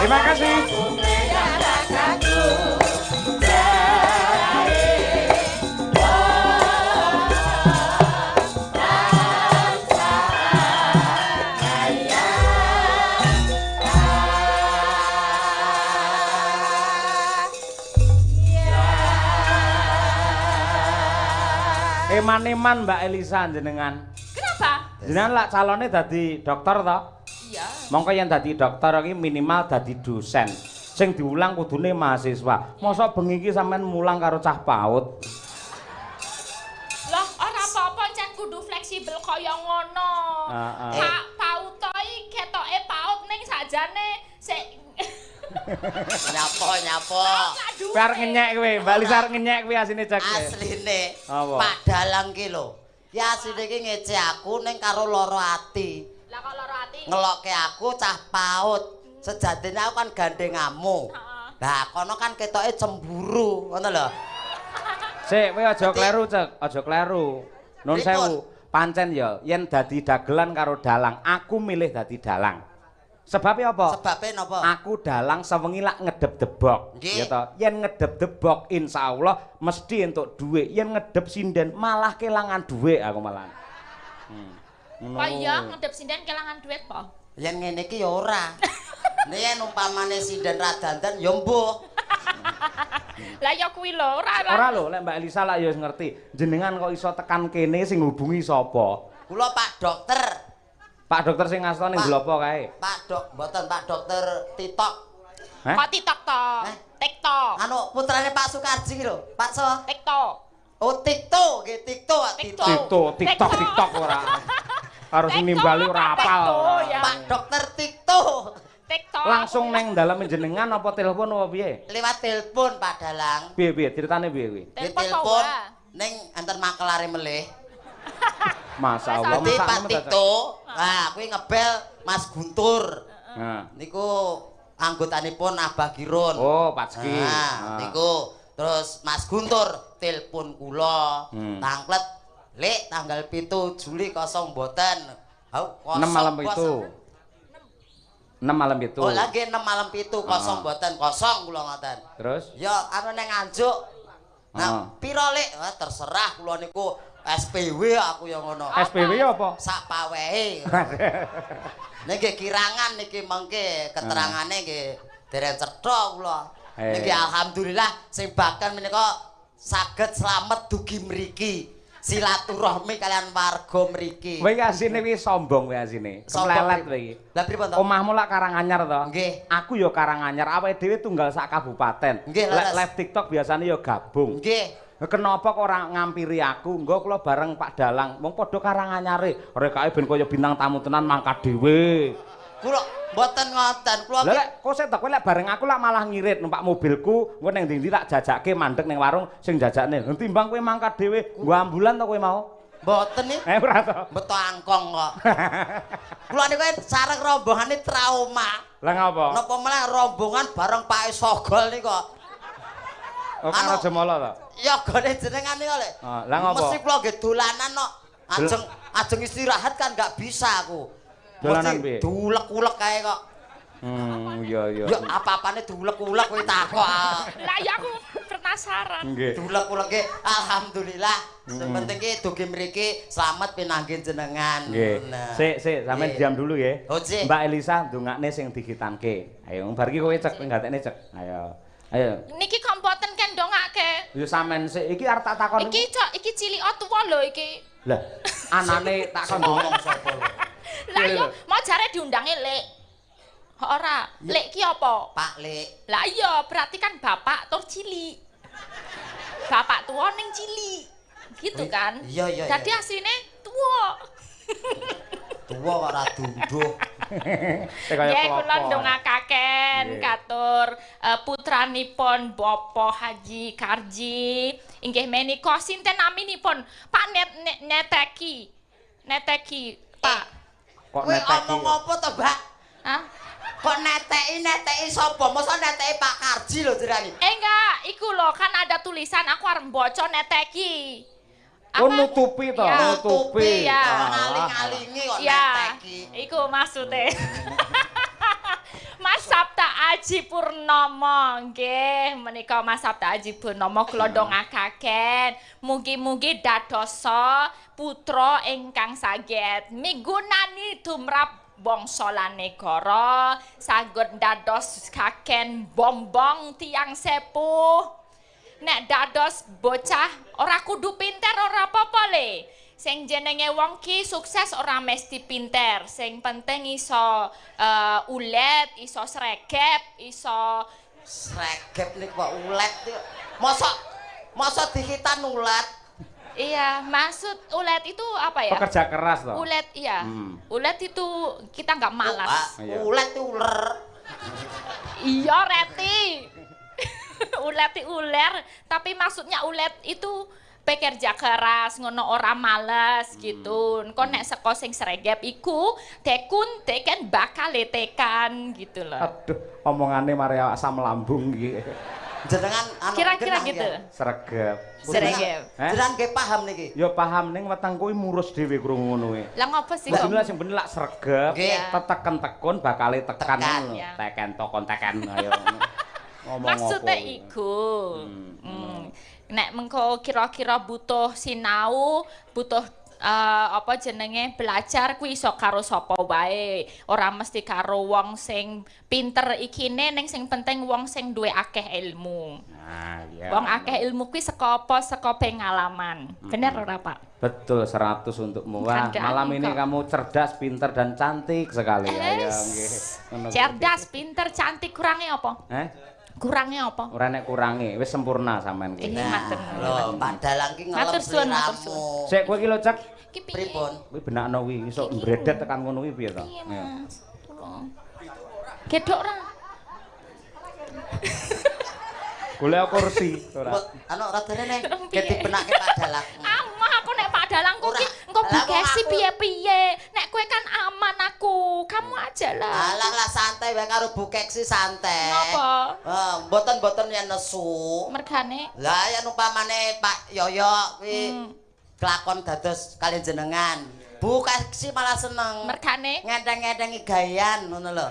Terima kasih. Eman-eman Mbak Elisa jenengan. Kenapa? Jenengan lak calone dadi dokter toh? Iya. Mongko yen dadi dokter iki minimal dadi dosen. Sing diulang kudune mahasiswa. Mosok bengi iki sampean mulang karo cah PAUD. Loh, ora apa-apa cek kudu fleksibel kaya ngono. Pak PAUD to iki ketoke PAUD ning sajane sik Nyapo. Kowe arep ngenyek kowe, Mbak Elisa arep ngenyek kuwi asine cek. Asline. Apa? Pak Dalang ki lho. Ki asline ki ngece aku ning karo lara ati. Lah kok lara ati? Ngelokke aku cah PAUD. Sejatine aku kan gandengamu. Lah kono kan ketoke cemburu, ngono lho. Sik, kowe aja kleru, Cek. Aja kleru. Nun sewu. Pancen ya, yen dadi dagelan karo dalang, aku milih dadi dalang. Sebabnya apa? Sebabnya napa? Aku dalang sewengi lak ngedep debok. Nggih. Ya toh, yen ngedep debok insyaallah mesti entuk dhuwit. Yen ngedep sinden malah kelangan dhuwit aku malah. Oh iya, ngedep sinden kelangan duit po. Yen ngene iki ya ora. Nek yen umpamane sinden ra dandan ya mbuh. Lah ya kuwi lho, Ora lho, lek Mbak Elisa lak ya wis ngerti. Jenengan kok iso tekan kene sing hubungi sapa? Kula Pak Dokter. Pak dokter sing ngasta ning Glopo kae. Mboten Pak Dokter TikTok. Hah? Kok TikTok to? TikTok. Anu putrane Pak Sukarji lho, Pak So. TikTok. Oh TikTok, nggih TikTok. TikTok ora. Harus nimbali ora apal. Pak Dokter TikTok. TikTok. Langsung neng dalam jenengan apa telepon apa piye? Lewat telepon Pak Dalang. Piye ceritane piye kuwi? Telepon ning enten makelare melih. Masya Allah, Nanti Pak Tito, nah kuwi ngebel Mas Guntur. Niku anggotanipun Abah Girun. Oh, Pak Ski. Nah, niku terus Mas Guntur telepon kula. Tangklet, "Lek tanggal 7 Juli kosong mboten." Hau, 6 malam itu. 6 malam itu. Oh, lagi 6 malam itu kosong mboten, kosong kula ngoten. Terus? Ya anu ning Nganjuk. Nah, piro Lek? Terserah kula niku SPW aku yang ngono. SPW apa? Sak pawehe. Niki kirangan niki mengke keterangane nggih dereng cetha kula. Niki alhamdulillah sing bahkan menika saged slamet dugi mriki. Silaturahmi kalian warga mriki. Kowe iki asine kuwi sombong kowe asine. Keplelet kowe iki. Lah pripun to? Omahmu lak Karanganyar to? Nggih. Aku ya Karanganyar, awake dhewe tunggal sak kabupaten. Nggih, Live TikTok biasanya ya gabung. Nggih. Kenapa kok ora ngampiri aku? Engko kula bareng Pak Dalang, wong padha Karanganyare. Rekake ben kaya bintang tamu tenan mangkat dhewe. Kula mboten ngoten. Kula lek kok sik kowe lek bareng aku lak malah ngirit numpak mobilku, engko ning ndi-ndi tak jajake mandek ning warung sing jajakne. Timbang kowe mangkat dhewe, nggo ambulan to kowe mau? Mboten nih. Ora to. Beto angkong kok. Kula niku sareng rombongane trauma. Lah ngapa? Napa meneh rombongan bareng Pak Sogol niku kok. Oh, karo Jemala to? Ya gone jenengan iki lho. Lah ngapa? Mesti kula nggih dolanan kok. Ajeng istirahat kan nggak bisa aku. Dolanan piye? Diulek-ulek kae kok. Iya. Ya apa-apane diulek-ulek kowe takok. Lah ya aku penasaran. Nggih. Diulek-ulek nggih alhamdulillah. Sing penting ki dugi mriki slamet pinanggih jenengan. Nggih. Sik, sampean diam dulu nggih. Mbak Elisa ndongakne sing digitanke. Ayo bar iki kowe cek nggatekne cek. Ayo. Niki kok mboten kendongake. Ya sampean sik iki arep tak takon. Iki cilik tuwa lho iki. Lah, anane tak kon ngomong sapa lho. Lah iya, mau jare diundangi Lek. Ora, Lek ki apa? Pak Lek. Lah iya, berarti kan bapak tur cilik. Bapak tua ning cilik. Gitu kan? Iya. Dadi asline tua. Tua kok ora dunduh. Nggih kula ndongakaken katur putranipun Bapak Haji Karji inggih menika sinten naminipun Pak Neteki. Neteki, Pak. Kok neteki? Kowe omong apa to, Mbak? Hah? Kok neteki sapa? Masa neteki Pak Karji lho jenenge. Enggak, iku lho kan ada tulisan aku arep maca Neteki. Oh nutupi to, nutupi. Ya. Ngaling-ngalingi kok ya, neteki. iku maksude. Mas Sabta Aji Purnomo nggih menika Mas Sabda Aji Purnomo kula ndongakaken mugi-mugi dadosa putra ingkang saged migunani tumrap bangsa lan negara saged dados kaken bombong tiang sepuh nek dados bocah ora kudu pinter ora apa-apa le sing jenenge wong ki sukses ora mesti pinter sing penting iso ulet iso sregep iso sregep nek kok ulet mosok dikitan ulet iya maksud ulet itu apa ya pekerja keras loh ulet iya ulet itu kita nggak malas ulet itu uler iya Reti ulet itu uler tapi maksudnya ulet itu pekerja keras ngono ora males gitu. Engko nek saka sing sregep iku tekun teken bakal tekan gitu loh. Aduh, omongane mari asam lambung iki. Jenengan anu kira-kira gitu. Sregep. Sregep. Jenengan nggih paham niki. Ya paham ning weteng kuwi murus dhewe krungu ngono kuwi. Lah ngopo sih kok? kok? Sing bener lak sregep, teteken tekun bakale tekan ngono. Teken tokon teken ayo. Ngomong maksudnya iku nek mengko kira-kira butuh sinau butuh apa jenenge belajar kuwi iso karo sapa wae ora mesti karo wong sing pinter ikine ning sing penting wong sing duwe akeh ilmu nah iya wong akeh ilmu kuwi saka apa saka pengalaman bener ora Pak betul 100 untukmu wah malam ini kamu cerdas pinter dan cantik sekali ayo nggih cerdas pinter cantik kurangnya apa kurangnya apa? Ora nek kurange, wis sempurna sampean iki. Matur lho, Pak Dalang ki ngelem sliramu. Sik kowe iki lho Cak. Pripun? Kuwi benakno kuwi iso mbredet tekan ngono kuwi piye to? Iya, Mas. Gedhok ora? Golek kursi ora. Anu radene nek dibenake Pak Dalang. Amah aku nek Pak Dalang ku ki engko bugesi piye-piye. Nek kowe kan aman aku. Kamu aja lah. Alah santai wae karo Bu Keksi santai. Napa? Mboten yen nesu. Mergane. Lah yen umpamane Pak Yoyo kuwi kelakon dados kalian jenengan. Bu Keksi malah seneng. Mergane ngenteng-ngentengi gawean ngono lho.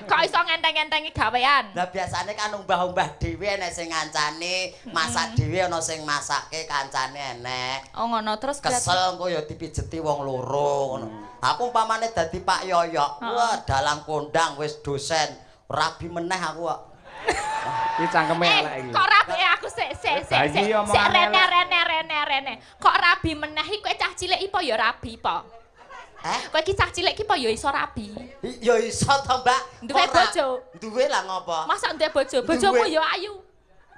Kok iso ngenteng-ngentengi gawean? Lah biasane kan umbah-umbah dhewe enek sing ngancani, masak dhewe ana sing masake kancane enek. Oh ngono terus kesel engko ya dipijeti wong loro ngono. Aku umpamane dadi Pak Yoyo, wah dalang kondang wis dosen, rabi meneh aku kok. Iki cangkeme elek iki. Kok rabi aku sik rene. Kok rabi meneh iki kowe cah cilik ipo ya rabi po? Kowe iki cah cilik iki po ya iso rabi. Ya iso to, Mbak. Duwe bojo. Duwe lah ngopo? Masa duwe bojo? Bojomu ya ayu.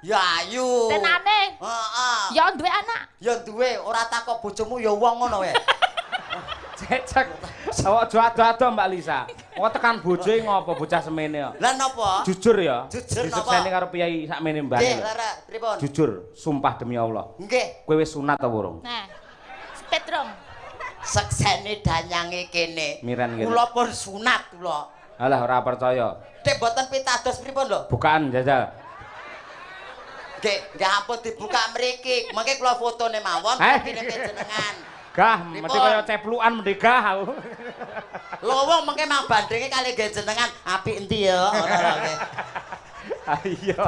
Ya ayu. Tenane? Heeh. Ya duwe anak. Ya duwe, ora takok bojomu ya wong ngono wae. Cek. Sawak ado-ado Mbak Lisa. Kok tekan bojoe ngopo bocah semene kok? Lah napa? Jujur ya. Jujur napa? Disukseni karo piyai sakmene mbane. Nggih, Lara, pripun? Jujur, sumpah demi Allah. Nggih. Kowe wis sunat ta urung? Nah. Petrong. Seksene danyange kene. Miren kene. Kula pun sunat kula. Alah ora percaya. Dek mboten pitados pripun lho? Bukaan jajal. Nggih ampun dibuka mriki. Mengke kula fotone mawon kene jenengan. Gah, mesti kaya ceplukan mendhe gah aku. Lho wong mengke mang bandinge kali nggih jenengan apik endi ya ngono nggih. Ayo.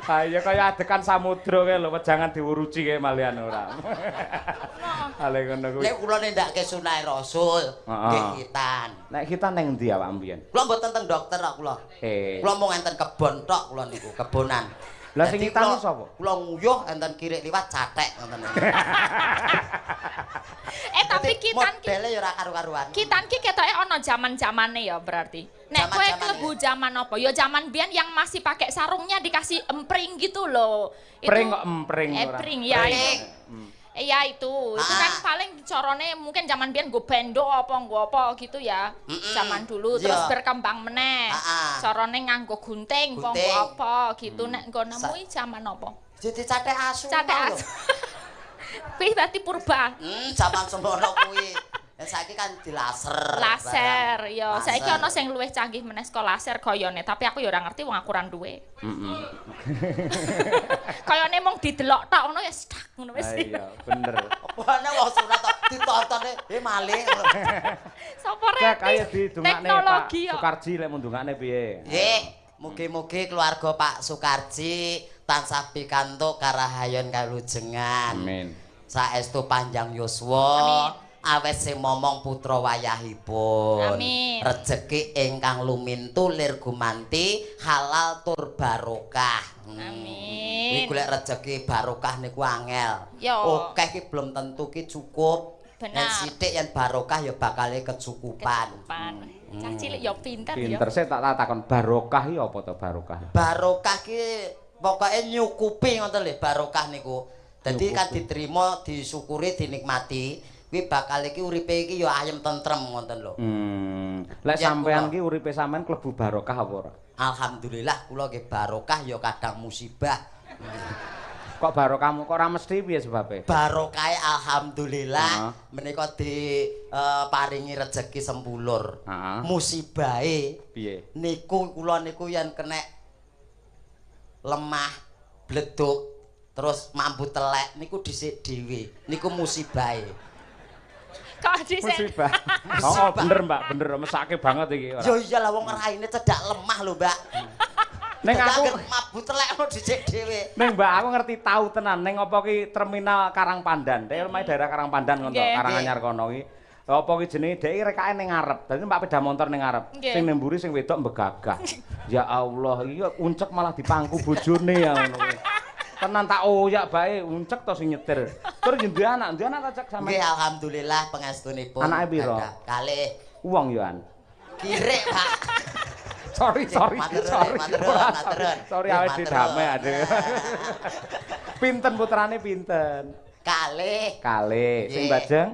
Ayo kaya adekan samudra kae lho, jangan diuruci kae malian ora. Ale ngono kuwi. Nek kula nindakake sunah Rasul, nggih kitan. Nek kita ning ndi awak mbiyen? Kula mboten teng dokter kok kula. Kula mung enten kebon tok kula niku, kebonan. Lah sing ngitani sapa? Kula nguyuh enten kirik liwat cathek ngoten. Tapi kitan ki modele ya ora karu-karuan. Kitan ki ketoke ana jaman-jamane ya berarti. Nek kowe klebu zaman apa? Ya zaman biyen yang masih pakai sarungnya dikasih empring gitu loh. Pring kok empring ora. Empring ya. Iya itu kan paling carane mungkin zaman biyen nggo bendo apa gitu ya. Zaman dulu terus berkembang meneh. Carane nganggo gunting apa nggo apa gitu nek nggo nemu zaman apa? Jadi cathek asu. Cathek asu. Kuwi berarti purba. Zaman semono kuwi. Saiki kan dilaser. Laser, ya. Saiki ana sing luwih canggih meneh saka laser gayane, tapi aku ya ora ngerti wong aku ora duwe. Kayane mung didelok tok ngono ya stak ngono wis. Iya, bener. Apane wong sunat tok ditontone maling. Sapa rek? Kaya didongakne Pak Sukarji lek mundungane piye? Nggih, Mugi-mugi keluarga Pak Sukarji tansah pikantuk karahayon kalujengan. Amin. Saestu panjang yuswa. Awet sing momong putra wayahipun. Amin. Rejeki ingkang lumintu lir gumanti halal tur barokah. Amin. Kuwi golek rejeki barokah niku angel. Yo. Akeh ki belum tentu ki cukup. Benar. Yen sithik yen barokah ya bakal kecukupan. Cah cilik ya pinter ya. Pinter sih tak takon barokah iki apa to barokah? Barokah ki pokoke nyukupi ngoten lho barokah niku. Dadi kan diterima, disyukuri, dinikmati, kuwi bakal iki uripe iki ya ayem tentrem ngoten lho. Lek Ya, sampean kula. ki uripe sampean klebu barokah apa ora? Alhamdulillah kula nggih barokah ya kadang musibah. Kok barokahmu kok ora mesti piye sebabe? Barokahe alhamdulillah menika paringi rejeki sempulur. Heeh. Musibahe Piye? niku kula niku yen kenek lemah, bleduk, terus mambu telek niku dhisik dhewe. Niku musibahe. Kok dhisik. Musibah. Oh, bener Mbak, bener mesake banget iki ora. Yo iyalah wong raine cedak lemah lho, Mbak. Ning aku mambu telek ono dhisik dhewe. Ning Mbak aku ngerti tahu tenan ning apa ki terminal Karangpandan. Dek omahe daerah Karangpandan ngono to, Nggih. Karanganyar kono ki. Apa ki jenenge dek rekake ning ngarep. Dadi Mbak peda motor ning ngarep. Nggih. Sing ning mburi sing wedok mbegagah. Ya Allah, iki kok uncek malah dipangku bojone ya ngono ki. Tenan tak oyak bae uncek to sing nyetir. Terus duwe anak ta cek sampe. Nggih alhamdulillah pangestunipun. Anake piro? Kalih. Uang yo an. Kirik, Pak. Sorry. Maturun. Sorry awake dhewe damai aduh. Pinten putrane pinten? Kalih. Kalih. Sing Nggih. bajeng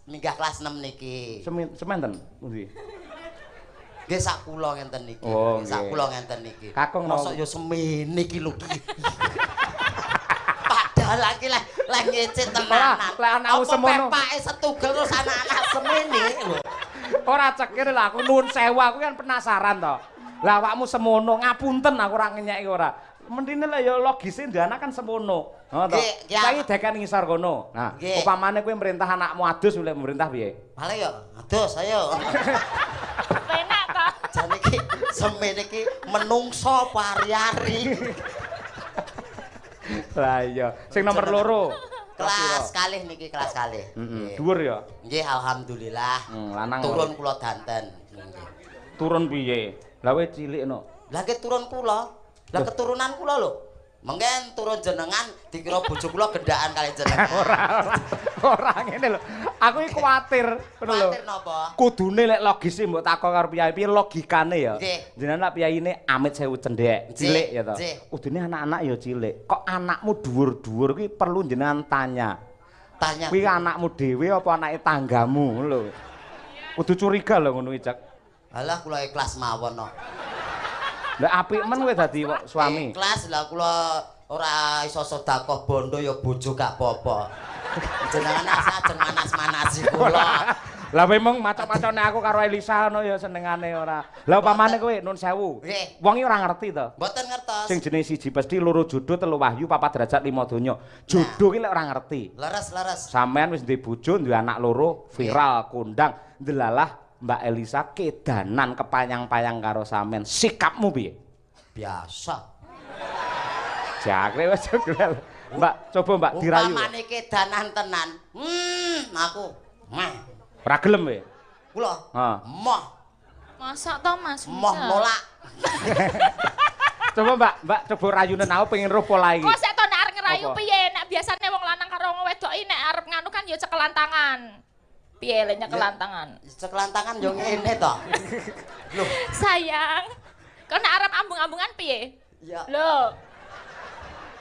Minggah kelas 6 niki. sementen pundi? Nggih sak kula ngenten niki. Oh, Sak nggih. kula ngenten niki. Kakung mosok no. ya semene iki lho ki. Padahal lagi lek ngecet tenanan. Lek anakmu semono. Pepake setugel terus anak-anak semene lho. Ora cekir lho aku nuwun sewu aku kan penasaran to. Lah awakmu semono ngapunten aku ora ngenyeki ora. Mendine lah ya logise ndek anak kan semono. Ngono to. Nggih, ya. Saiki deken ngisor kono. Nah, Nggih. upamane kowe merintah anakmu adus oleh merintah piye? Malah ya adus ayo. Penak to. Jane iki semene iki menungso pari-ari. Lah iya, sing nomor loro. Kelas kalih niki kelas kalih. Heeh. Dhuwur ya. Nggih alhamdulillah. Lanang. Turun kula danten. Nggih. Turun piye? Lah kowe cilik no. Lah ke turun kula. Lah keturunan kula lho. Mengken turun jenengan dikira bojo kula gendaan kali jenengan. Ora ngene lho. Aku iki kuwatir ngono lho. Kuwatir napa? Kudune lek logise mbok takon karo piyai piye logikane ya. Nggih. Jenengan lak piyaine amit sewu cendhek, cilik ya to. Nggih. Kudune anak-anak ya cilik. Kok anakmu dhuwur-dhuwur kuwi perlu jenengan tanya. Tanya. Kuwi anakmu dhewe apa anake tanggamu ngono lho. Kudu curiga lho ngono iki, Cak. Alah kula ikhlas mawon no. Lah apik men kowe dadi suami. Ikhlas lah kula ora iso sedekah bondo ya bojo gak apa-apa. Jenengan ajeng manas-manasi kula. Lah memang macam-macamne aku karo Elisa ngono ya senengane ora. Lah upamane kowe nun sewu. Nggih. Wong iki ora ngerti to. Mboten ngertos. Sing jenis siji pasti loro jodoh telu wahyu papat derajat lima donya. Jodoh ki lek ora ngerti. Leres. Sampean wis duwe bojo, duwe anak loro, viral, kondang, ndelalah Mbak Elisa kedanan kepayang-payang karo sampean. Sikapmu piye? Biasa. Jakre wis jogel. Mbak, coba Mbak dirayu. Upamane kedanan tenan. Aku meh. Ora gelem kowe. Kula. Heeh. Moh Masak to Mas. moh bisa. nolak. Coba Mbak coba rayunen aku pengen roh pola iki. Kok sik to nek arep ngerayu Apa? piye? Nek biasane wong lanang karo wong wedok iki nek arep nganu kan ya cekelan tangan. Piye lek nyekelan tangan? Cekelan tangan yo ngene to. Loh, Sayang. Kok nek arep ambung-ambungan piye? ya Lho.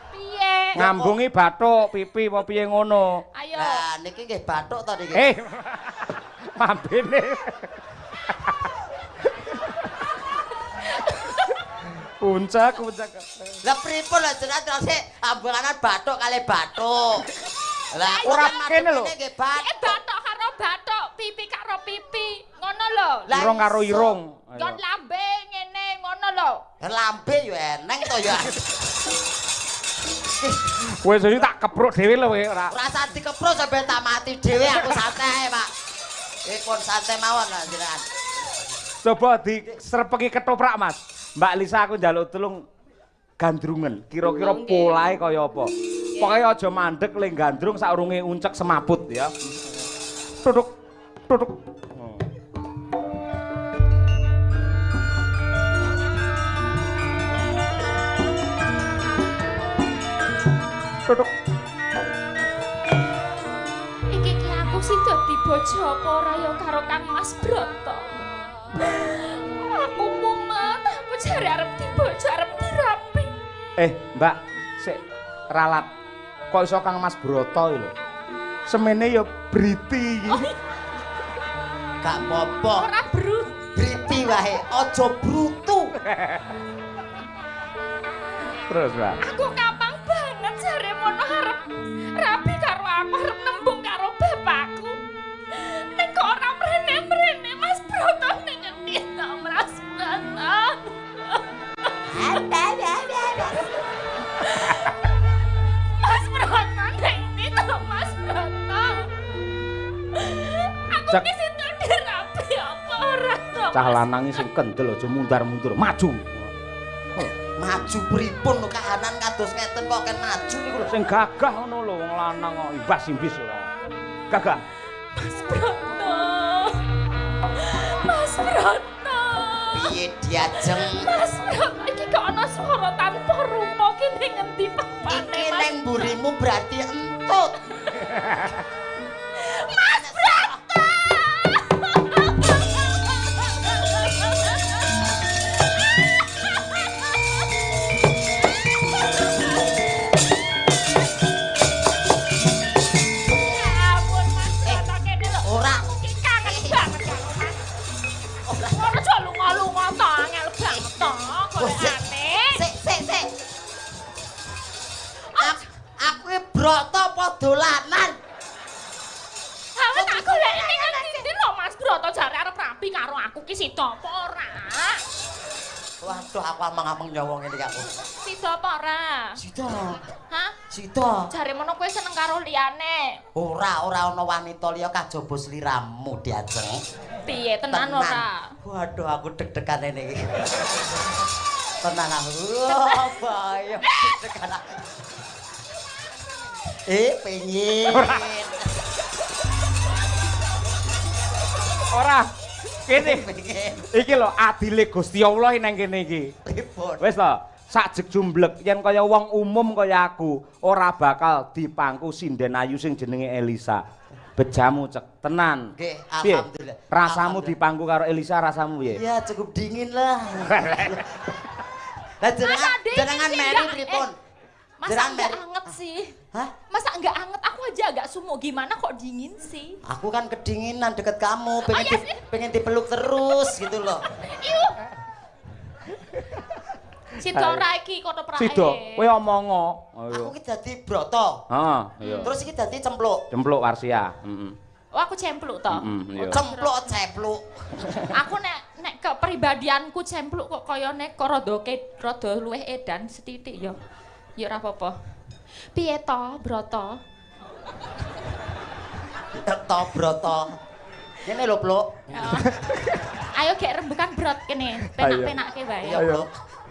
Piye? Ngambungi bathuk, pipi apa piye ngono. Ayo. lah niki nggih bathuk to niki. Mambene. Puncak. Lah pripun lah jenengan terus ambunganan bathuk kali bathuk. Lah Ora kok kene lho. niki nggih Eh bathuk. bathok karo bathok, pipi karo pipi. Ngono lho. Lah, Irung karo iso. irung. Kon lambe ngene ngono lho. Lambe yo eneng to ya. Wis iki tak kepruk dhewe lho kowe ora. Ora usah dikepruk sampe tak mati dhewe aku santai, Pak. Pun santai mawon lah jenengan. Coba diserpeki ketoprak, Mas. Mbak Lisa aku njaluk tulung gandrungen. Kira-kira polahe kaya apa? Pokoke aja mandek le gandrung saurunge uncek semaput ya. Tutuk tutuk. Tutuk. Iki ki aku sing dadi bojo apa ora ya karo Kang Mas Broto. Aku mumet, aku jare arep dibojo arep dirapi. Mbak, sik ralat. Kok iso Kang Mas Broto lho. Semene ya briti iki. Gak apa-apa. Ora bru. Briti wae, aja brutu. Terus, Mbak. Aku kapang banget jare mono arep rapi karo aku arep nembung karo bapakku. Nek kok ora mrene-mrene Mas Broto ning ngendi to Mas Broto. Mas Broto ning ndi to Mas Broto. Aku Cek. ki situ dirapi apa ora to. Cah lanang sing kendel aja mundar-mundur, maju. Maju pripun kahanan kados ngeten kok ken maju niku lho. Sing gagah ngono lho wong lanang kok imbas-imbis ora. Gagah. Mas Broto. Mas Broto. Piye diajeng? Mas Broto iki kok ana swara tanpa rupa ki ning ngendi papane Iki Mas? neng mburimu berarti entut. Mas Broto. Ya ampun Mas Broto kene lho. Ora. Aku ki kangen banget karo Mas. Ngono aja lunga-lunga to angel banget to golekane. Sik. Aku iki broto apa dolanan? Hawe tak goleki ning ngendi lho Mas Broto jare arep rapi karo aku ki sida apa ora? Waduh, aku amang-amang nyowong ini aku. Sida apa ora? Sida. Hah? Sida. Jare mono kowe seneng karo liyane. Ora ana wanita liya kajaba sliramu diajeng. Piye tenan ora? Waduh, aku deg-degan ini iki. Tenang aku. Wah, bahaya deg-degan aku. Pengen. Ora. Kene. Pengen. Iki lho adile Gusti Allah nang kene iki. Pripun? Wis to, sajeg jumblek yen kaya wong umum kaya aku ora bakal dipangku sinden ayu sing jenenge Elisa. Bejamu cek tenan. Nggih, Piye? alhamdulillah. Rasamu Alhamdulillah. dipangku karo Elisa rasamu piye? Ya cukup dingin lah. Lah jenengan meri pripun? Masa Jenengan enggak meri. anget sih? Hah? Masa enggak anget? Aku aja agak sumuk. Gimana kok dingin sih? Aku kan kedinginan deket kamu, iya pengen dipeluk terus gitu loh. Iu. Sitora iki kono prae. Sida, kowe omongo. Aku ki dadi broto. Heeh, iya. Terus iki dadi cempluk. Cempluk Warsia. Heeh. Oh aku cempluk to. Iya. Cempluk cepluk. Aku nek kepribadianku cempluk kok kaya nek rada luwih edan setitik ya. Ya ora apa-apa. Piye to, Broto? To broto. Kene lho, Pluk. Ayo gek rembukan brot kene, penak-penakke wae. Iya, Ayo. Pluk.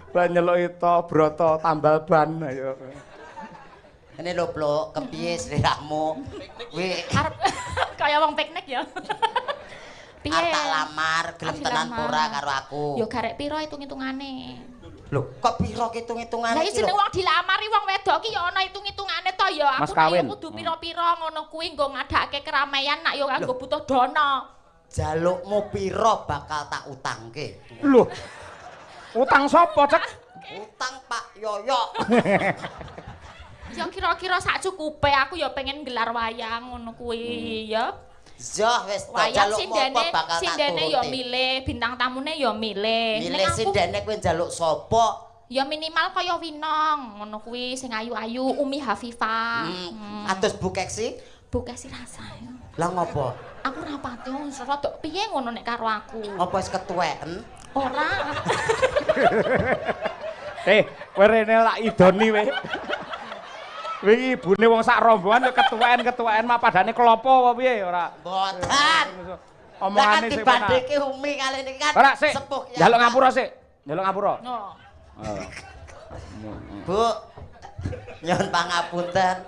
Ban nyeluki to broto tambal ban ayo. Kene lho, Pluk, kepiye sliramu? Kuwi Arep kaya wong piknik ya. Piye? arep tak lamar, gelem tenan Dilamar. ora karo aku. Yo garek piro hitung-hitungane? Lho, kok piro hitung-hitungan Lah iki jeneng lho? wong dilamari wong wedok ki ya ana hitung-hitungane to ya. Mas Aku nek yo kawin. kudu piro-piro ngono kuwi nggo ngadakake keramaian nak yo kanggo butuh dana. Jalukmu piro bakal tak utangke? Lho. Utang sapa, Cek? Utang Pak Yoyo. Ya kira-kira sak cukupe aku ya pengen gelar wayang ngono kuwi ya. Yo wis tak Wayang jalukmu apa bakal tak sindene ya turuti. milih, bintang tamune ya milih. Milih Nek aku sindene kowe njaluk sapa? ya minimal kaya Winong ngono kuwi sing ayu-ayu Umi Hafifah. Atus bukeksi? Buke si rasa. Lah ngopo? Aku ora pati rada piye ngono nek karo aku. Apa wis ketuweken? Ora. Kowe rene lak idoni kowe. Kowe iki ibune wong sak rombongan yo ketuweken mah padane klopo apa piye ora. Mboten. Omongane Lah kan sik dibandingke Umi kali ini kan Ora sik. sepuh ya. Njaluk ngapura sik. Ndelok ngapura. Oh. Oh. Bu. Nyuwun pangapunten.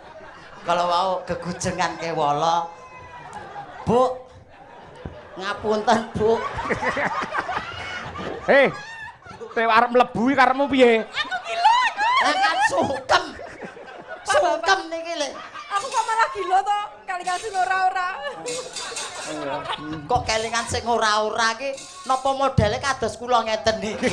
Kalau mau kegujengan kewala. Bu. Ngapunten, Bu. Hei. Kowe arep mlebu iki karepmu piye? Aku gila. Lah kan sungkem. Sungkem niki lho. Aku kok malah gila to, kali kasih ora-ora. Kok kelingan sing ora-ora ki napa modele kados kula ngeten niki.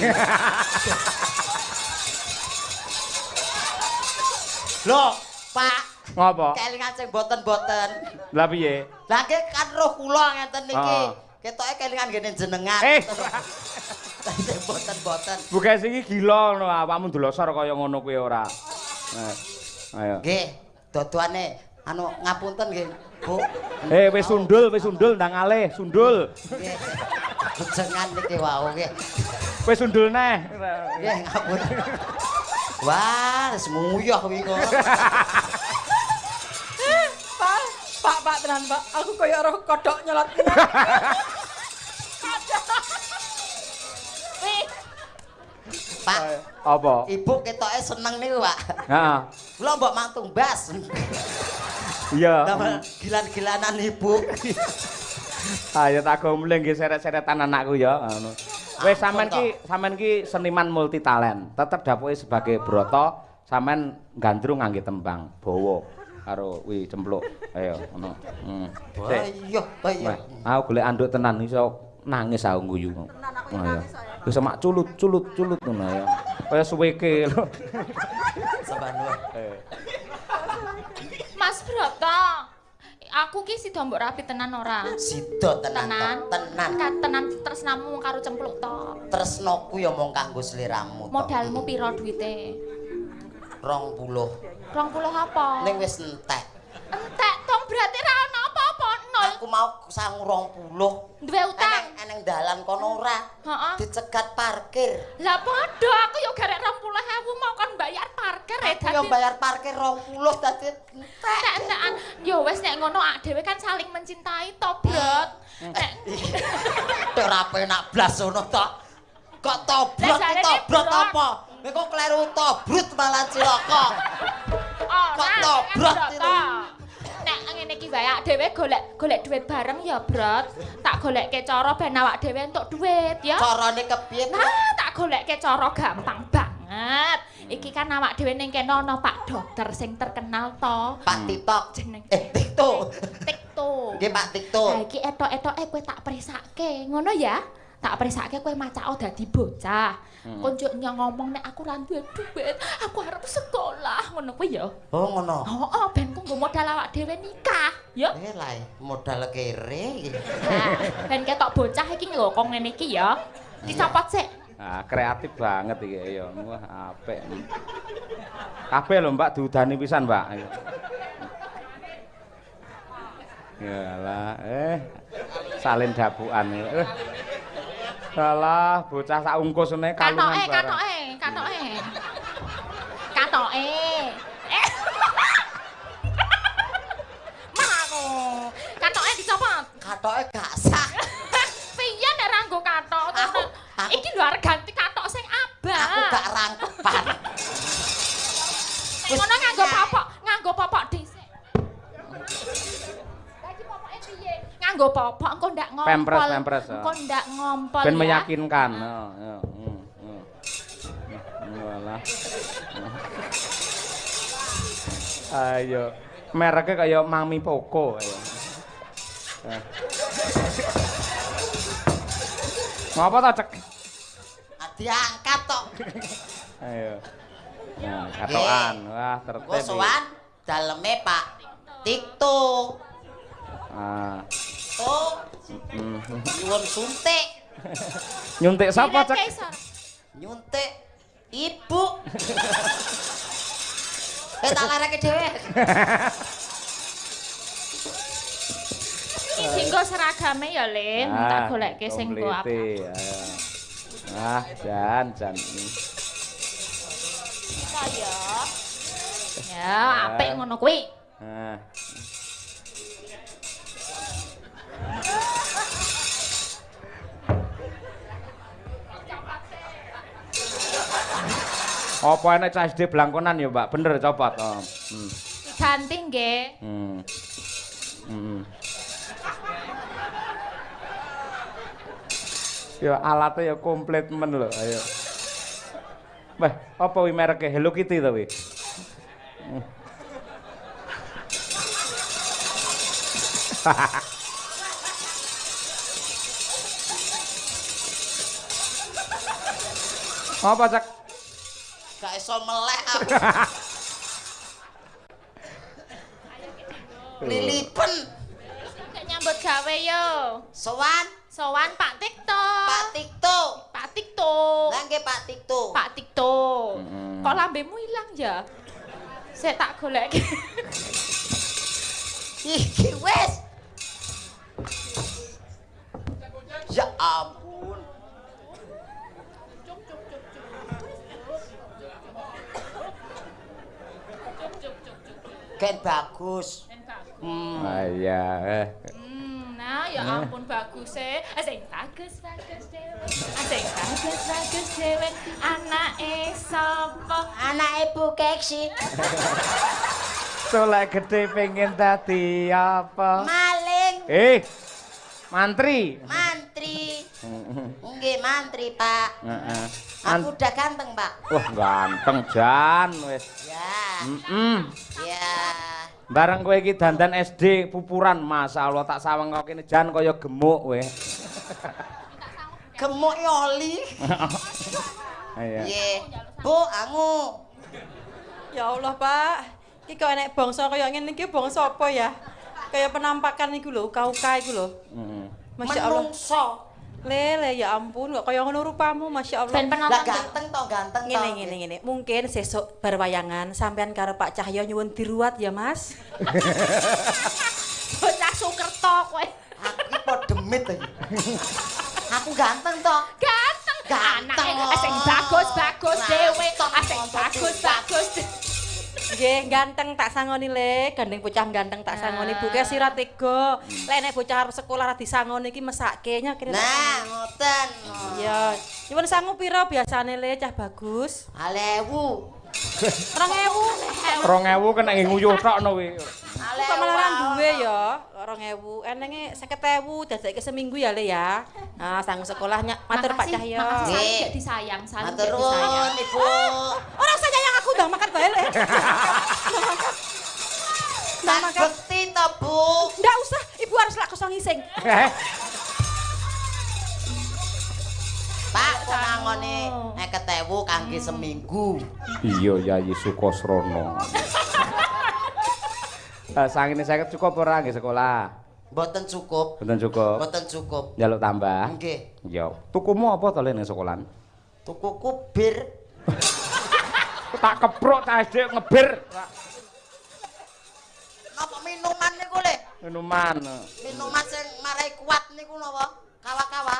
Loh, Pak. Ngopo? Kelingan sing boten-boten. Lah piye? Lah ki kan roh kula ngeten niki. Oh. Ketoke kelingan ngene jenengan. Sing boten-boten. Bukas iki gila ngono awakmu ndelosor kaya ngono kuwi ora. Ayo. Nggih, dodoane anu ngapunten nggih, Bu. Wis sundul ndang alih, sundul. Nggih. Jenengan niki wau nggih. Wis sundul neh. Nggih, ngapunten. Wah, wis nguyuh kuwi kok. Pak tenan, Pak. Aku kaya roh kodhok nyelot. Pak, Apa? Ibu ketoke seneng niku, Pak. Heeh. Kula mbok mantung bas. Iya. Damel gilan-gilanan Ibu. Ayo tak go mulih nggih seret-seretan anakku ya ngono. Wis sampean ki seniman multi talent. Tetep dapoke sebagai broto sampean gandrung ngangge tembang bawa karo wi cempluk. Ayo ngono. Iya, iya. Aku golek anduk tenan iso nangis aku guyu. Ayo. Wis mak culut ngono ya. Kaya suweke lho. Sabanua. Mas Broto. Aku ki sida mbok rapi tenan ora? Sida tenan. Tenan tresnamu karo cempluk to. Tresnoku ya mung kanggo sliramu. Modalmu pira duwite? 20. 20 apa? Ning wis entek. Entek tong berarti ra ono apa-apa nol. Aku mau sangu 20. Duwe utang. Eneng dalan kono ora. Heeh. Dicegat parkir. Lah padha aku yo garek 20.000 mau kon bayar parkir Aku yo bayar parkir 20 dadi entek. Entek-entekan. Yo wis nek ngono ak dhewe kan saling mencintai to, Brot. Nek Ora penak blas ngono to. Kok tobrot ki tobrot apa? Nek kok kleru tobrut malah cilaka. Kok tobrot itu? Nek ngene iki wae ak dhewe golek duit bareng ya, Brot. Tak golekke cara ben awak dhewe entuk duit ya. Carane kepiye? Nah, tak golekke cara gampang banget. Iki kan awak dhewe ning kene ana Pak Dokter sing terkenal to. Pak Titok. Jeneng Tikto. Tikto. Nggih Pak Tikto. Lah iki etok-etoke kowe tak presake, ngono ya? Tak presake kowe macak dadi bocah. Konjuk ngomong nek aku ra duwe duit, aku arep sekolah, ngono kuwi ya. Oh ngono. Heeh, ben kanggo modal awak dhewe nikah, ya. Lah modal kere iki. Nah, ben ketok bocah iki lho kok ngene iki ya. Dicopot sik. Ah, kreatif banget iki ya. Wah, apik. Kabeh lho, Mbak, diudani pisan, Mbak. Yalah, salin dabukan. Salah, bocah sak ungkus ngene kalungan barang. Katoke. Maku. Katoke dicopot. Katoke gak sah. Piye nek ra nggo katok? Iki lho arep ganti katok sing abang. Aku gak rangkepan. Ngono nganggo popok dhisik. Lagi popoke piye? Nganggo popok engko ndak ngompol. Pempres. Engko ndak ngompol Ben ya. meyakinkan. Walah. Ayo. Mereknya kaya Mami Poco ayo. Ngapa ta cek? Diangkat tok. Ayo. Nah, katokan. Wah, tertib. Engko sowan daleme Pak Tikto. Ah. Oh. Nyuwun suntik. Nyuntik sapa cek? Nyuntik Ibu. Tak lareke dhewe. Iki singgo seragame ya, Lim. Tak golekke sing nggo apa. Ah, jan. Ya. Ya, apik ngono kuwi. Nah. Apa enek cah SD blangkonan ya, Mbak? Bener copot. Oh. Ganti nggih. Ya alatnya ya komplit men lho, ayo. Wah, apa wi mereke Hello Kitty to wi? Apa cak? Gak iso melek aku. Lilipen. Kayak nyambut gawe yo. Sowan Sowan Pak Tikto. Pak Tikto. Pak Tikto. Lah nggih Pak Tikto. Pak Tikto. Kok lambemu ilang ya? Saya tak golek. Iki wis. Ya ampun. Ken bagus. Ah iya. Nah, ya ampun bagus asing bagus dhewe. Asing bagus dhewe. Anake sapa? Anake Bu Keksi. Solek gede pengen dadi apa? Maling. Mantri. Mantri. Nggih mantri, Pak. Heeh. Aku udah ganteng, Pak. Wah, ganteng Jan wis. Ya. Ya. Bareng kowe iki dandan SD pupuran, masyaallah tak sawang kok kene Jan kaya gemuk kowe. Gemuk oli. Iya. Nggih. Bu, angu. Ya Allah, Pak. Iki kok enek bangsa kaya ngene iki bangsa apa ya? Kayak penampakan iku lho, uka-uka iku lho. Masya Allah. Menungso. Lele ya ampun kok kaya ngono rupamu, Masya Allah. Ben Lah penonton. ganteng to, ganteng to. Ngene. Mungkin sesuk berwayangan sampean karo Pak Cahyo nyuwun diruat ya, Mas. Bocah Sukerto kowe. Aku iki padha demit iki. Aku ganteng to. Ganteng. Ganteng. Anake asing bagus dhewe. Ganteng. Asing bagus. Nggih, ganteng tak sangoni le, gandeng bocah ganteng tak sangoni. Buke sira tega. Lek nek bocah arep sekolah ra disangoni iki mesake nya kene. Nah, ngoten. Iya. Nyuwun sangu pira biasane le cah bagus? 2000. 2000. 2000 kena nguyuh tokno kuwi. Kok malah ra duwe ya, 2000. Enenge 50.000 dadekke seminggu ya le ya. Nah, sangu sekolahnya matur Pak Cahyo. Makasih Nggih. gak disayang, saling Matur gak disayang. nuwun, Ibu. Ora usah nyayang aku udah makan bae le. Tak bekti to, Bu. Ndak usah, Ibu harus lak kosong ngising. Pak, konangone 50.000 kangge seminggu. Iya Yayi Sukosrono. Sangine 50 cukup ora nggih sekolah? Mboten cukup. Mboten cukup. Mboten cukup. Njaluk tambah. Nggih. Ya, tukumu apa to le ning sekolahan? Tukuku bir. Tak keprok cah SD ngebir. Napa minuman niku, Le? Minuman. Minuman sing marai kuat niku napa? Kawa-kawa.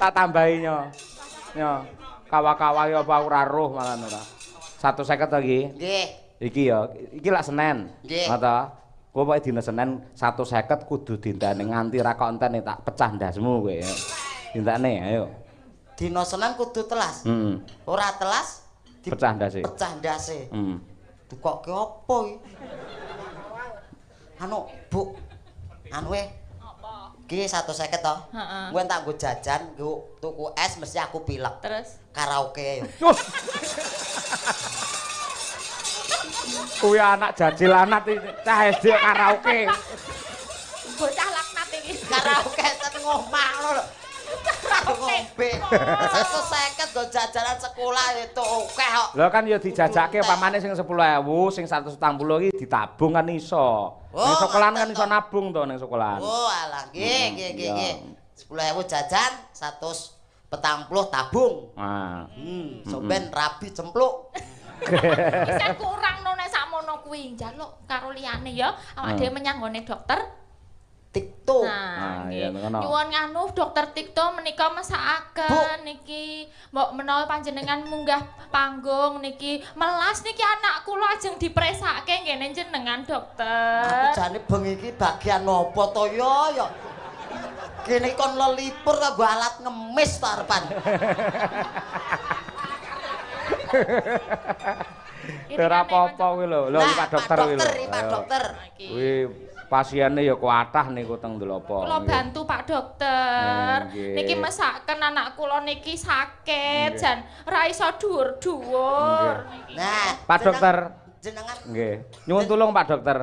Tak tambahi nyo. Nyo. Kawa-kawa ya apa ora roh malah ora. 150 to iki. Nggih. Iki ya, iki lak Senin. Nggih. Ngono. Kowe pokoke dina Senin 150 kudu dintane nganti ra konten tak pecah ndasmu kowe. Dintane ayo. Dina Senin kudu telas. Heeh. Ora telas Pecah ndase. pecah ndase. Dukoke apa iki? Anu, Bu. Anu Apa? iki 150 to. Heeh. Kowe tak nggo jajan, nggo tuku es mesti aku pilek. Terus Karaoke yo. Kuwi anak jajil anak cah SD karaoke. bocah laknat iki. Karaoke ten ngomah ngono lho. Ngombe. 150 nggo jajanan sekolah itu akeh kok. Lho kan ya dijajake pamane sing 10.000, sing 170 iki ditabung kan iso. Ning sekolahan kan iso nabung to ning sekolahan. Oh alah, nggih. 10.000 jajan, 140 tabung. Nah. Sampeyan rabi cempluk. Wis kurang no nek sakmono kuwi njaluk karo liyane ya. Awak dhewe menyang nggone dokter. Tikto. Nah, iya, ngono. nyuwun nganu dokter Tikto menika mesakaken niki mbok menawa panjenengan munggah panggung niki melas niki anak kula ajeng dipresake ngene jenengan Aku dokter. jane bengi iki bagian apa to ya? Kene kon lelipur kok nggo alat ngemis to arepan. Ora apa-apa kuwi lho. Lho Pak dokter kuwi lho. Pak dokter. Kuwi pasiene ya kuatah niku teng Ndelopo. Kula bantu Pak dokter. Nggih. Niki mesaken anak kula niki sakit jan ora iso dhuwur-dhuwur. Nah, Pak dokter. Jenengan Nggih. Nyuwun tulung Pak dokter.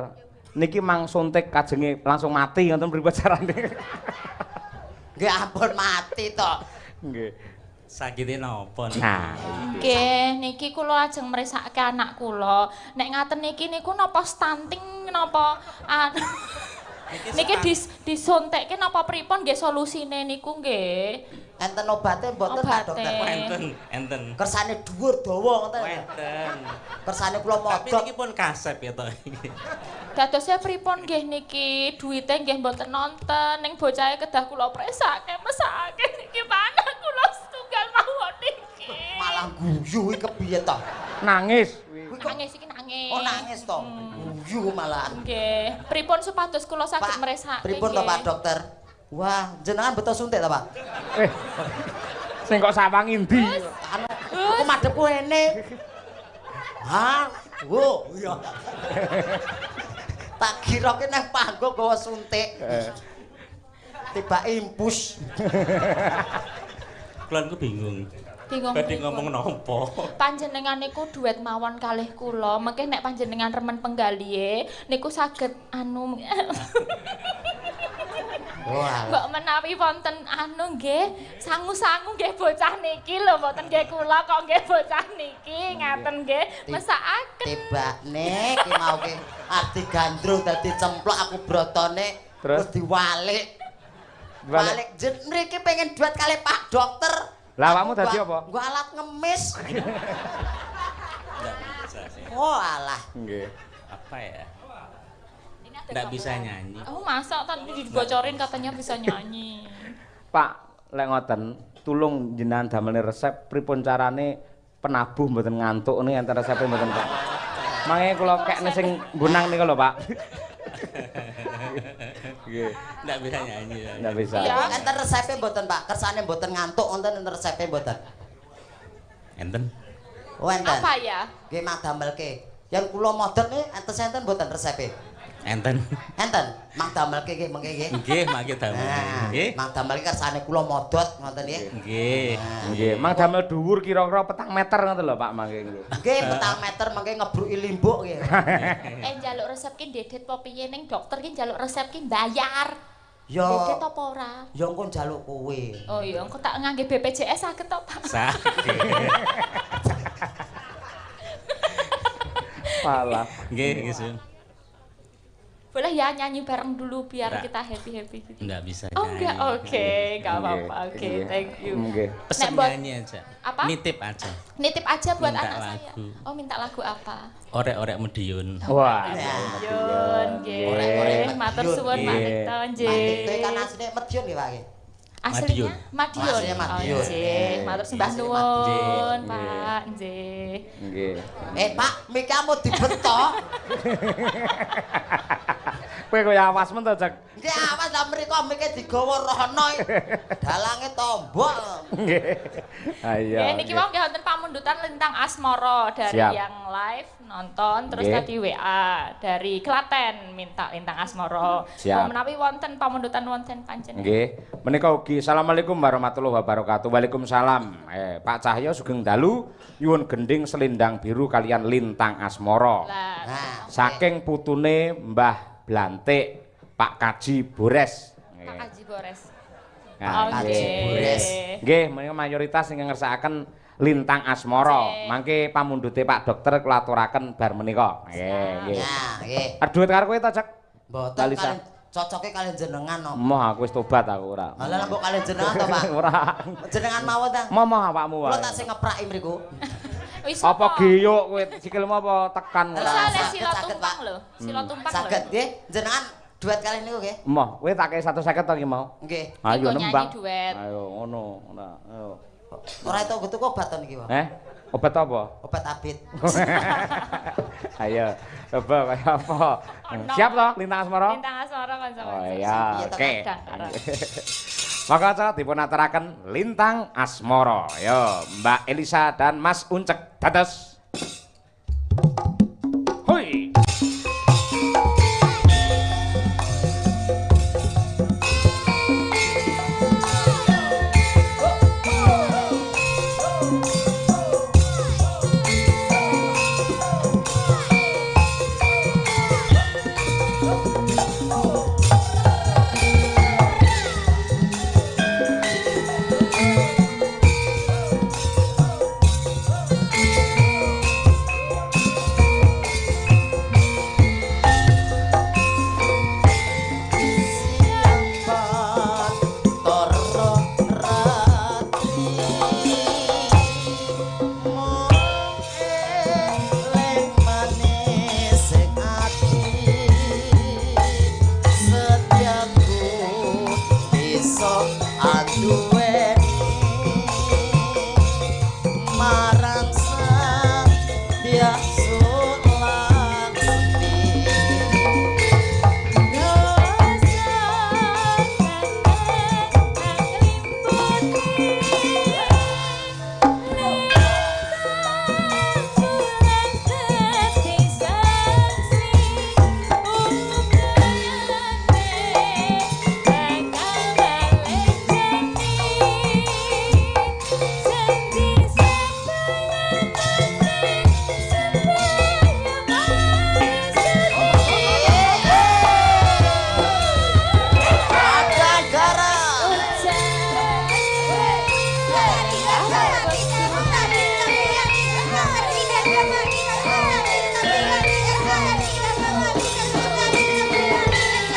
Niki mang suntik kajenge langsung mati ngoten pripun carane? nggih ampun mati to. Nggih. Sakite napa? Nah, Nggih, niki kula lajeng mrisake anak kula. Nek ngaten niki niku napa stunting napa niki disuntikke napa pripun nggih solusine niku nggih. Enten obate mboten Pak dokter? Enten. Kersane dhuwur dawa ngoten. Enten. Kersane kula Tapi modot. niki pun kasep ya to. Dadosé pripun nggih niki duwite nggih mboten nonton ning bocahe kedah kula presake mesake niki panak kula setunggal mawon niki. Malah guyu iki kepiye to? nangis. Nangis iki nangis. Oh nangis to. Guyu malah. Nggih, pripun supados kula saged mresake Pripun to Pak dokter? Wah, jenengan betul suntik to Pak? Eh. Sing kok sawang endi? Anu, aku madhepku rene. Hah? Wo, iya. Tak kira ki nang panggung gawa suntik. Tiba impus. Kula niku bingung. Bingung. Badhe pripun? ngomong napa? Panjenengan niku duet mawon kalih kula, mengke nek panjenengan remen penggalihe niku saged anu Wah. Mbok menawi wonten anu nggih, sangu-sangu nggih bocah niki lho, mboten nggih kula kok nggih bocah niki, ngaten nggih, mesakaken. Tibane ki mau ki arti gandrung dadi cemplok aku brotone terus diwalik. Balik mriki pengen duet kali Pak dokter. Lah awakmu dadi apa? Nggo alat ngemis. Nggak bisa sih. Oh alah. Nggih. Apa ya? Nggak bisa nyanyi. Oh, masa tadi dibocorin katanya bisa nyanyi. Pak, lek ngoten, tulung jenengan damel resep pripun carane penabuh mboten ngantuk nih enten resepe mboten Pak. Mangke kula kekne sing gunang niku lho Pak. Nggih. Nggak bisa nyanyi. Nggak bisa. Iya. Enten resepe mboten Pak? Kersane mboten ngantuk wonten enten resepe mboten? Enten. Oh enten. Apa ya? Nggih mang damelke. Yang kula modern nih enten mboten resepe? Enten. Enten. Mang damelke nggih mengke nggih. Nggih, mangke damel. Nah, Nggih. mang damelke kersane kula modot ngoten nggih. Nggih. Nggih, mang damel dhuwur kira-kira 4 meter ngoten lho Pak mangke nggih. Nggih, petang meter mengke ngebruki limbuk nggih. Njaluk resep ki ndedet apa piye ning dokter ki njaluk resep ki mbayar. Ya. Ndedet apa ora? Ya engko njaluk kowe. Oh iya, engko tak ngangge BPJS saged to, Pak. Sakit. Malah. Nggih, nggih, Sun. Boleh ya nyanyi bareng dulu biar Nggak. kita happy-happy gitu. Nggak bisa Oh nyanyi. enggak, oke, enggak Nggih, apa-apa. Oke, nggih. thank you. Nggih. Pesen Nek buat- nyanyi aja. Apa? Nitip aja. Nitip aja buat Minta anak saya. lagu. Oh, minta lagu apa? Orek-orek Madiun. Wah. Yun, nggih. Matur suwun Pak Nggih. Tito, Mang nggih. Tikto kan asline Madiun nggih Pak nggih. Aslinya Madiun. Aslinya Madiun. Oh, nggih. Matur sembah Aslinya nuwun, Madiun. Pak. Nggih. Nggih. Pak, miki mau dibetok. Kowe kaya awas men to, Cek. Nggih awas lah mriko miki digawa rono. Dalange tombok. Nggih. Ayo. Nggih, niki mau nggih wonten pamundutan Lintang Asmara dari Siap. yang live nonton terus Nggih. tadi WA dari Klaten minta Lintang Asmara. Siap. Menawi wonten pamundutan wonten panjenengan. Nggih. Menika ugi Assalamualaikum warahmatullahi wabarakatuh. Waalaikumsalam. Pak Cahyo sugeng dalu nyuwun gending selendang biru kalian Lintang Asmara. Lah, Nah, Saking putune Mbah Blantik Pak Kaji Bores. Pak Haji Bores. Nah, Pak Haji nggih. Bores. Nggih, menika mayoritas sing ngersakaken Lintang Asmara. Nggih. Mangke pamundhute Pak Dokter kula aturaken bar menika. Nggih, nggih. Nah, nggih. Aduh karo kowe to, Cek? Mboten Talisa. kalian cocoke kalian jenengan no. Moh aku wis tobat aku ora. Lah mbok kalian jenengan to, Pak? Ora. Jenengan mawon ta? Moh awakmu Kula wae. tak sing ngepraki mriku. Wis Apa geyuk kowe sikilmu apa tekan Terus Ora, ora? ada saged, sila saged, tumpang Pak. lho. Sila tumpang lho. Saged nggih, jenengan duet kalian niku nggih. Moh, kowe tak kei 150 to iki mau. Nggih. Ayo Nyanyi nembang. duet. Ayo ngono, ora. Ayo. Ora itu tuku obat to niki, Pak. Obat apa? Obat abit. Ayo, coba kaya apa? Ono. Siap toh Lintang Asmara? Lintang Asmara kanca-kanca. Oh iya, Iya, oke. kadang-kadang. Maka acara dipunaturaken Lintang Asmara. Yo, Mbak Elisa dan Mas Uncek dados. Hoi.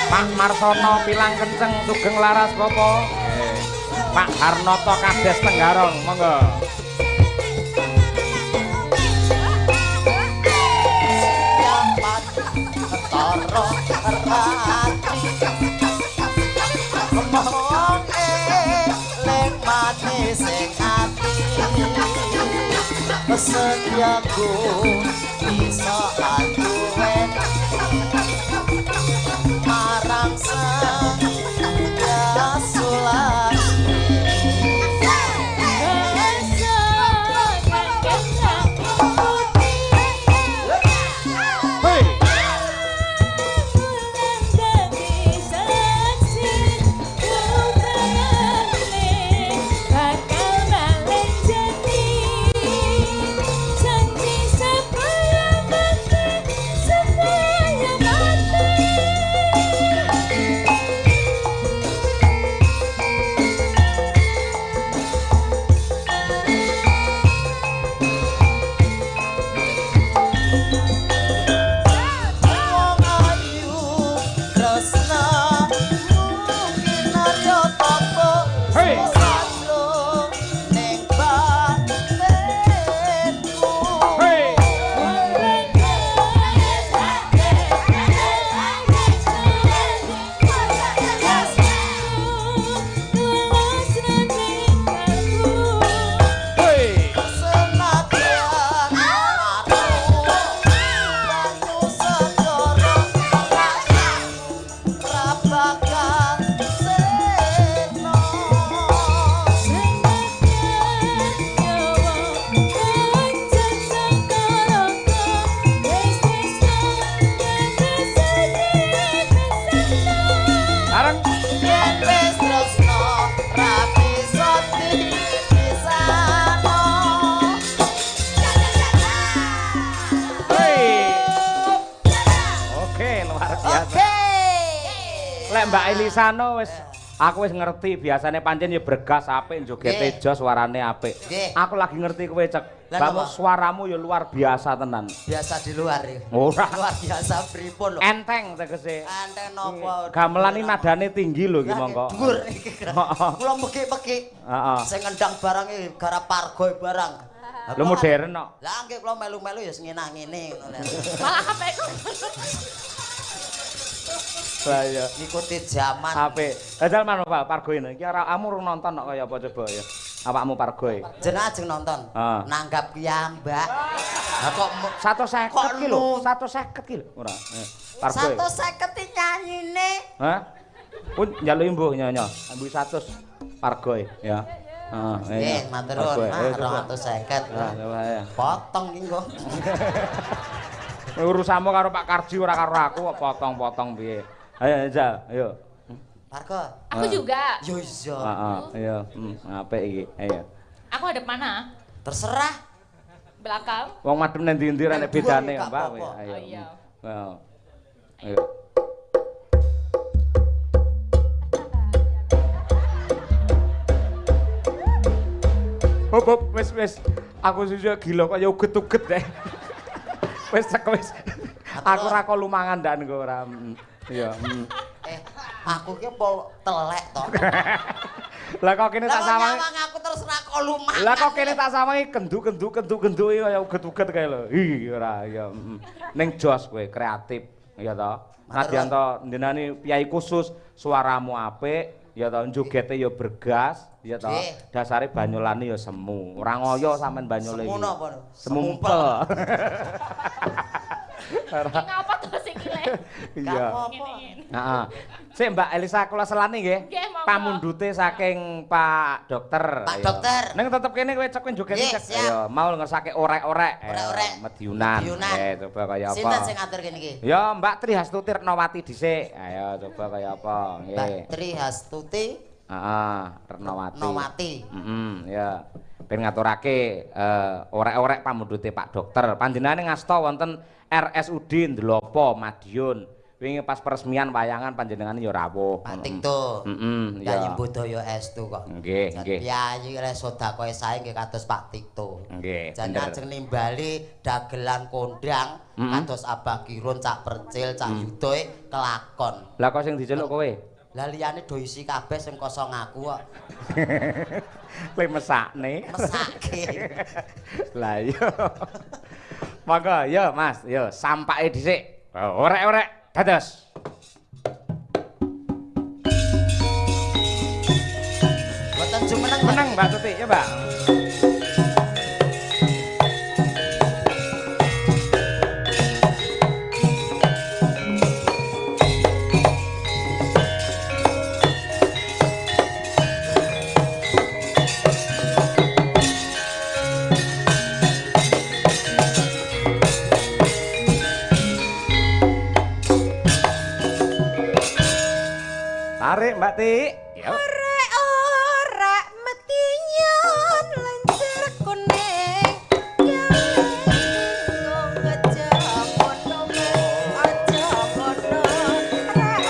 Pak Marsono pilang kenceng sugeng laras popo. Pak Harnoto Kades Tenggarong, monggo. Setiaku bisa aduwen marang sang Yasulan Mbak Elisano wis aku wis ngerti biasane pancen ya bergas apik joget tejo suarane apik. Aku lagi ngerti kowe cek. Kamu suaramu ya luar biasa tenan. Biasa di luar ya. Ora luar biasa pripun lho. Enteng tegese. Enteng napa? Gamelan iki nadane tinggi lho iki mongko. Dhuwur iki. Kula mekik-mekik. Heeh. Sing ngendang barang iki garap pargo barang. Lho modern kok. Lah nggih kula melu-melu ya ngenah ngene ngono. Malah apik. Lah ya ngikuti zaman. Apik. Dajal mana Pak Pargo ini? Iki ora kamu nonton kok kaya apa coba ya. Awakmu Pargo e. Jeneng ajeng nonton. Nanggap piyambak. Lah kok 150 ki lho, 150 ki lho. Ora. Pargo. 150 nyanyine. Hah? Pun njaluk imbuh nyonya. Ambu 100. Pargo ya. Nggih, matur nuwun, Mas, 250. Coba ya. Potong ki engko. Urusanmu karo Pak Karji ora karo aku kok potong-potong piye. Ayo Jal, ayo. Pargo. Aku juga. Yo iya. Heeh, ayo. Apik iki. Ayo. Aku hadap mana? Terserah. Belakang. Wong madhep nang ndi-ndi ora nek Nang dhuwur bedane, gak Mbak. apa-apa. Ayo. Oh iya. Well. Ayo. Hop, wis. Aku sesuk gila kaya uget-uget deh. Wis. Aku ora kok lumangan ndak engko ora. Iya. Aku ki pol telek to. Lah kok kene tak sawangi. Lah aku terus ra kok lumah. Lah kok kene tak sawangi kendu kaya uget-uget kae lho. Hi ora ya. Ning jos kowe kreatif ya to. Nadyan to njenengan piyai khusus suaramu apik ya to njogete ya bergas ya to. Dasare banyolane ya semu. Ora ngoyo sampean banyole iki. Semu napa? Semumpel. Ngapa to sing iki le? Iya. Apa? Heeh. Sik Mbak Elisa kula selani nggih. Nggih, monggo. Pamundhute saking Pak Dokter. Pak Ayo. Dokter. Ning tetep kene kowe cek njoget Nggih, cek. siap. Ayo, mau ngersake orek-orek. Orek-orek. Medyunan. Medyunan. Coba kaya apa? Sinten sing ngatur kene iki? Ya Mbak Tri Hastuti Retnawati dhisik. Ayo coba kaya apa? Mbak Nggih. Tri Hastuti Heeh, Retnawati. Retnawati. Ya. Ben ngaturake orek-orek pamundhute Pak Dokter. Panjenengane ngasta wonten RSUD Ndlopo Madiun. Wingi pas peresmian wayangan panjenengane ya rawuh. Pak Tikto. Heeh, Yayi ya. Budaya Estu kok. Nggih, nggih. Yayi le sedakoe sae nggih kados Pak Tikto. Nggih, Jan bener. ajeng nimbali dagelan kondang kados Abah Kirun, Cak Percil, Cak Yudoe kelakon. Lah kok sing diceluk kowe? Lah liyane do isi kabeh sing kosong aku kok. Le mesakne. Mesake. Lah iya. Monggo, yo Mas, yo sampake dhisik. Orek-orek dados. Mboten jumeneng Menang Mbak Tuti, ya Mbak. Tarik Mbak Ti. Yo. Orek metinyon lencer kuning yang ngejak kono aja kono rek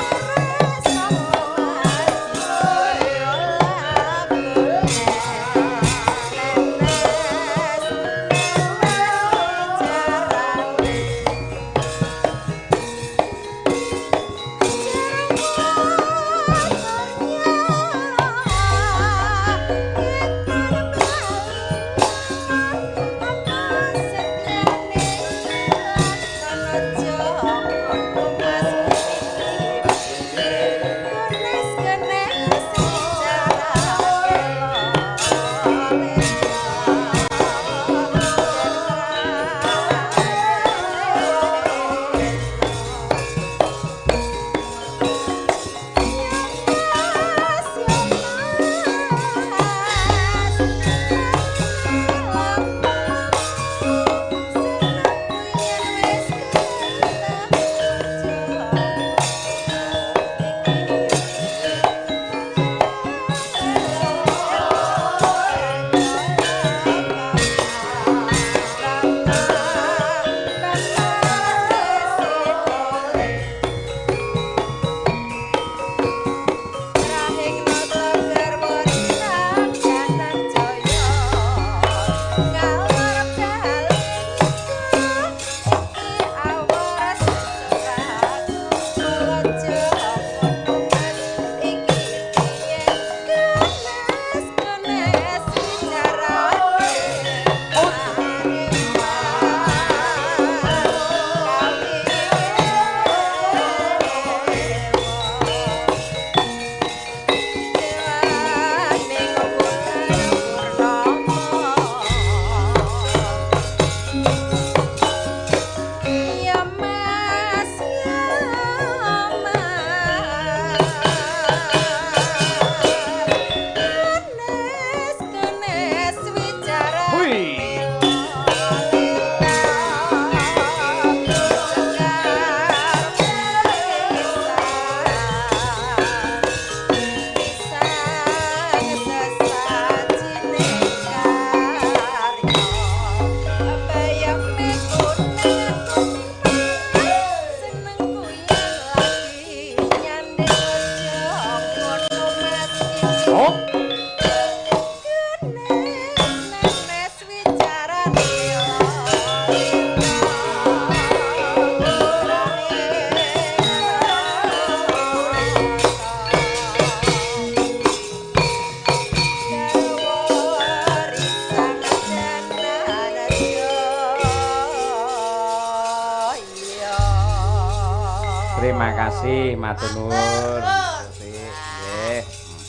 matur nuwun. Nggih.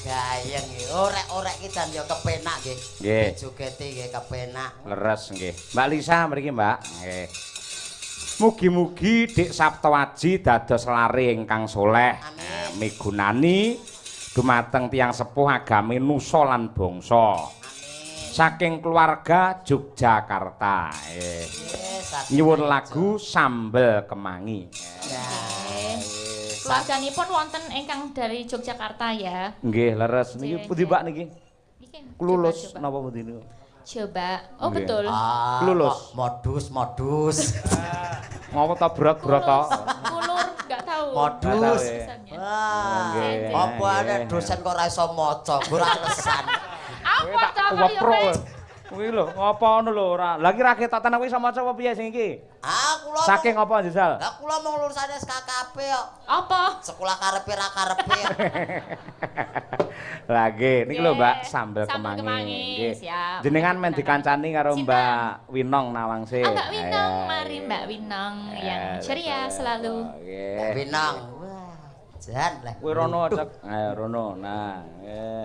Gayeng nggih. Orek-orek iki jan yo kepenak nggih. Nggih. Jogete nggih kepenak. Leres nggih. Mbak Lisa mriki, Mbak. Nggih. Mugi-mugi Dik Saptawaji dados lare ingkang soleh. Migunani dumateng tiyang sepuh agami nusa lan bangsa. Saking keluarga Yogyakarta. Nyuwun lagu Sambel Kemangi. Keluarganipun wonten ingkang dari Yogyakarta ya. Nggih, leres niki pundi Mbak niki? Niki. Klulus coba. napa pundi niku? Coba. Oh Nggih. betul. Lulus. Modus. Ngapa ta berat-berat ta? Kulur enggak tahu. Modus. Tulisannya. Wah. Nggih. Apa ana dosen kok ora iso maca, ora alasan. Apa ta kaya Wepro. wis? Kuwi lho, ngapa ngono lho ora. Lah iki ra ketok tenan kuwi iso maca apa piye sing iki? Kula Saking apa Jisal? Lah kula mau lulusan SKKP kok. Apa? Sekolah karepe ra karepe. Lah nggih, niki lho Mbak Nggih, Sambel Sambel Kemangi. Kemangi, Nggih. siap. Jenengan men dikancani karo Cinta. Mbak Winong Nawangse. Mbak Winong, Ayo. mari Mbak Winong yang ceria selalu. Nggih. Pinang. Wah, jan lah. Kuwi rono cek. Ayo rono. Nah, nggih.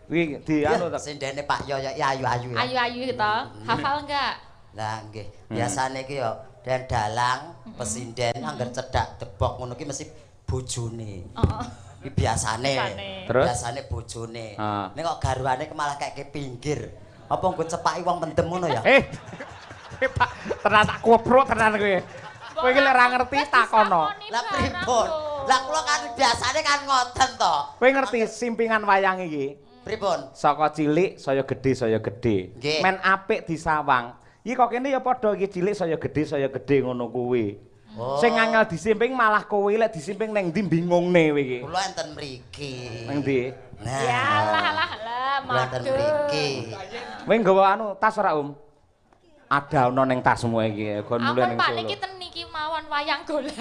Kuwi di anu ta. Sindene Pak Yoyo ya ayu-ayu ya. Ayu-ayu gitu. Hafal enggak? Lah nggih, biasane iki yo dan dalang pesinden angger cedhak debok ngono ki mesti bojone. Heeh. Iki biasane. Terus? Biasane bojone. Ah. Nek kok garwane malah kayak pinggir. Apa nggo cepaki wong pendem ngono ya? Pak, tenan tak koprok tenan kowe. Kowe iki lek ora ngerti takono. Lah pripun? Lah kula kan biasane kan ngoten to. Kowe ngerti simpingan wayang iki? Pripun? Saka cilik saya gedhe. Nggih. Men apik disawang. Iki kok kene ya padha iki cilik saya gedhe ngono kuwi. Oh. Sing angel disimping malah kowe lek disimping ning ndi bingungne kowe iki. Kula enten mriki. Ning ndi? Nah. Ya lah, Kula enten madu. mriki. Kowe nggawa anu tas ora, Ada ana ning tasmu iki, gon mulih Ampun ning Pak Solo. niki ten niki mawon wayang golek.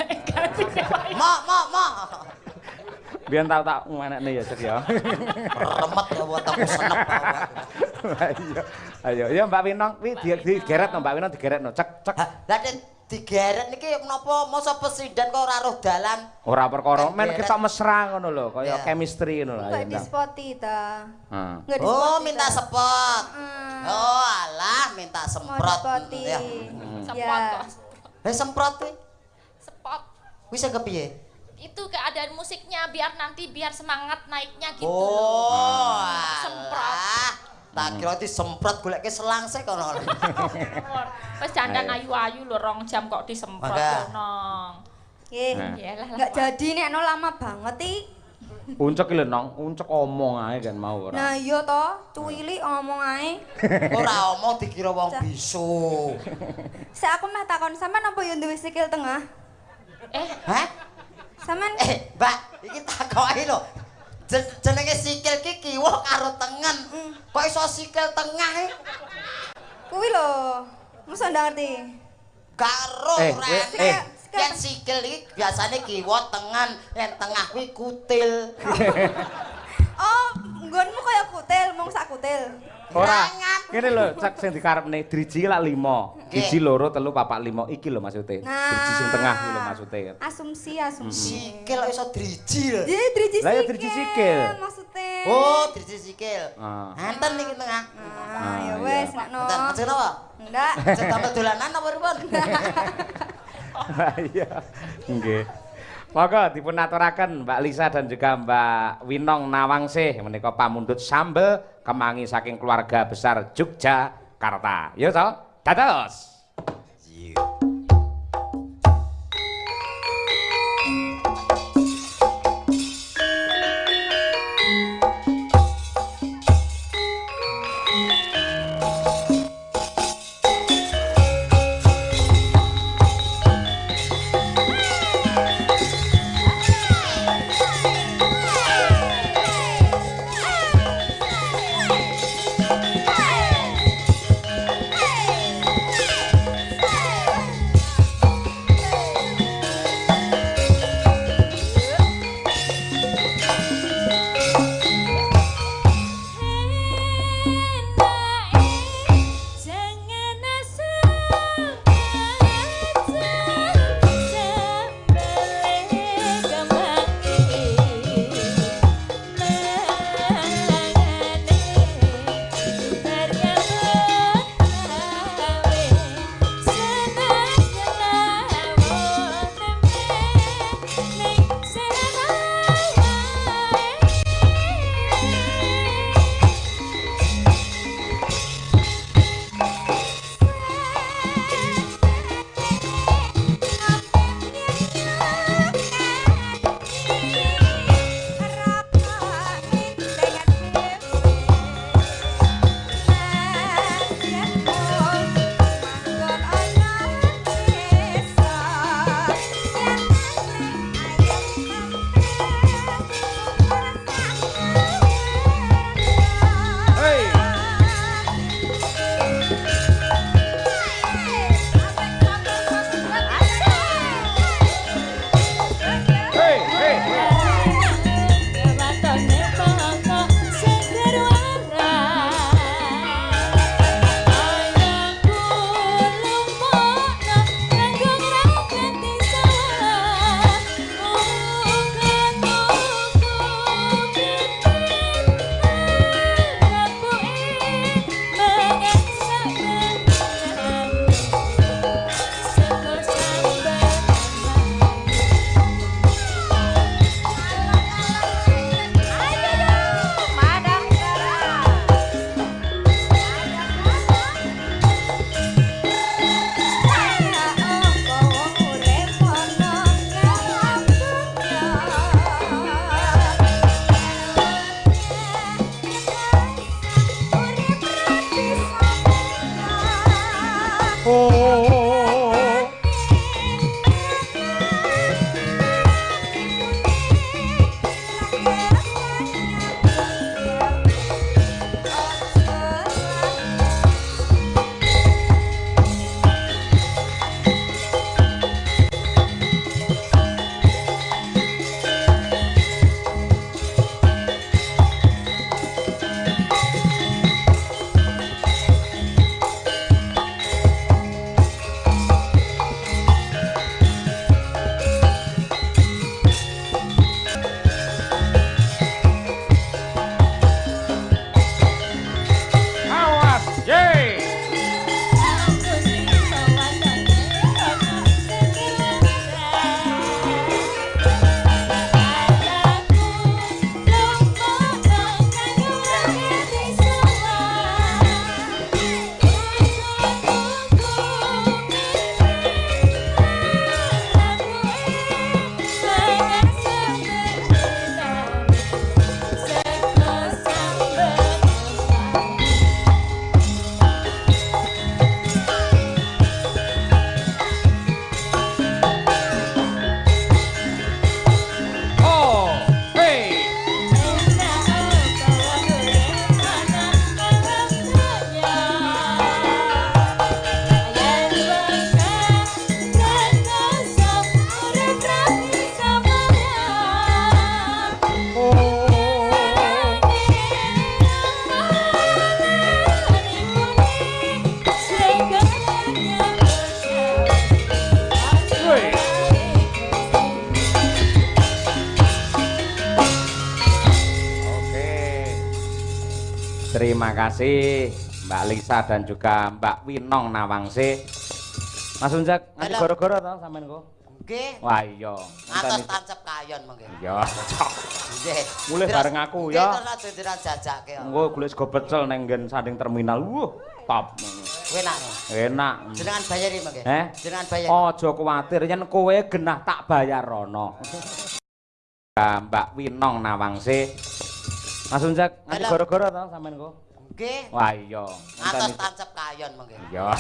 Mak. Biyen tak ngenekne ya cek ya. Remet wetengku senep awak. Ayo, ya Mbak Winong kuwi digeret no Mbak Winong digeret no. Cek. Lah Den digeret niki menapa masa presiden kok ora roh dalan? Ora perkara, men Digeret. ketok mesra ngono lho, kaya Iya. chemistry ngono lho. Enggak Ayo, di Ndang. spoti ta. Heeh. Enggak di Oh, spoti minta ta. sepot. Hmm. Oh, alah minta Mau semprot. spoti. Ya. Semprot kok. Semprot kuwi. Spot. Kuwi sing kepiye? Itu keadaan musiknya biar nanti biar semangat naiknya gitu Oh, loh. alah. Semprot. Tak kira disemprot goleke selang sik kono. Wes jandan ayu-ayu lho 2 jam kok disemprot Maka. lho nong. Nggih. Nah. Iyalah. Enggak jadi nek no lama banget iki. Uncek lho Nong, uncek omong ae kan mau ora. Nah iya to, cuwili ngomong ae. Ora omong dikira wong bisu. Sik aku meh takon sampean apa yo duwe sikil tengah? Hah? Sampean Mbak, iki takoki lho. Jenenge sikil ki kiwa karo tengen. Kok iso sikil tengah e? kuwi lho. Mosok ndak ngerti. Karo kowe, Yen sikil iki biasane kiwa tengen, yen tengah kuwi kutil. Oh, nggonmu kaya kutil, mung sak kutil. Ora. Jangan. Ngene lho, cek sing dikarepne driji lak 5. Driji 2, 3, 4, 5 iki lho maksude. Driji sing tengah kuwi lho maksude. Asumsi. Sikil kok iso driji lho. Jadi driji Lah ya sikil. driji sikil. Maksudnya. Oh, driji sikil. Ah. Enten iki tengah. Ah, ya wes, nek no. Enten ajeng apa? Enggak. Ajeng tambah dolanan apa pripun? Iya. Nggih. Monggo dipun aturaken Mbak Lisa dan juga Mbak Winong Nawangsih menika pamundhut Sambel Kemangi saking keluarga besar Yogyakarta. Ya to? Dados. Hey! Terima kasih Mbak Lisa dan juga Mbak Winong Nawangse. Mas Unjak, nganti goro-goro to sampean kok? Nggih. Wah iya. Ngantos tancep kayon mengke. Iya. Nggih. Mulih bareng aku ya. Nggih terus jenderan jajake. Engko golek sego pecel nang nggen sanding terminal. Top. Enak. Enak. Jenengan bayari mengke. Jenengan bayari. Aja kuwatir yen kowe genah tak bayar rono. Mbak Winong Nawangse. Mas Unjak, nganti goro-goro to sampean kok? Nggih. Wah iya. Ngantos tancep kayon mengke. Iya.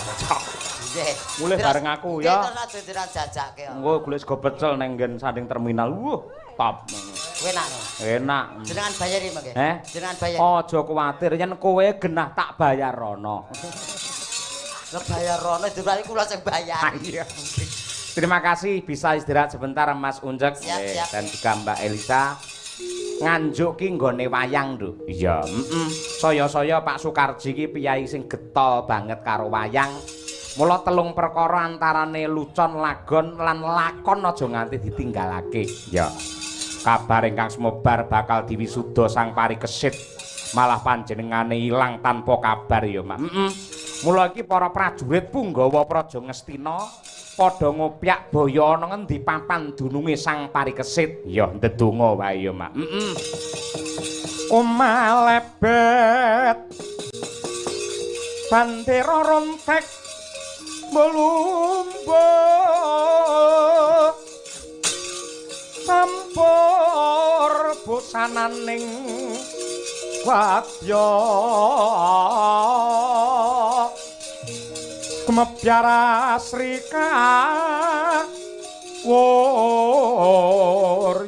Nggih. Mulih bareng aku ya. Nggih terus jenderan jajake. Engko golek sego pecel nang nggen sanding terminal. Top. Enak. Enak. Jenengan bayari mengke. Jenengan bayari. Aja kuwatir yen kowe genah tak bayar rono. Bayar rono durane kula sing bayar. Iya. Terima kasih bisa istirahat sebentar Mas Unjek Siap. dan juga Mbak Elisa. Nganjuk ki nggone wayang lho. Iya, Saya-saya Pak Sukarji ki piyai sing getol banget karo wayang. Mula telung perkara antarane lucon, lagon lan lakon aja nganti ditinggalake. Ya. Kabar ingkang semobar bakal diwisuda sang parikesit. Malah panjenengane ilang tanpa kabar ya, Mak. Mula iki para prajurit Punggawa Praja Ngastina padha ngopyak baya ana ngendi papan dununge sang parikesit. Ya ndedonga wae ya, Mak. Omah lebet bandera rontek melumba sampur busananing wadya kemepyara srika wor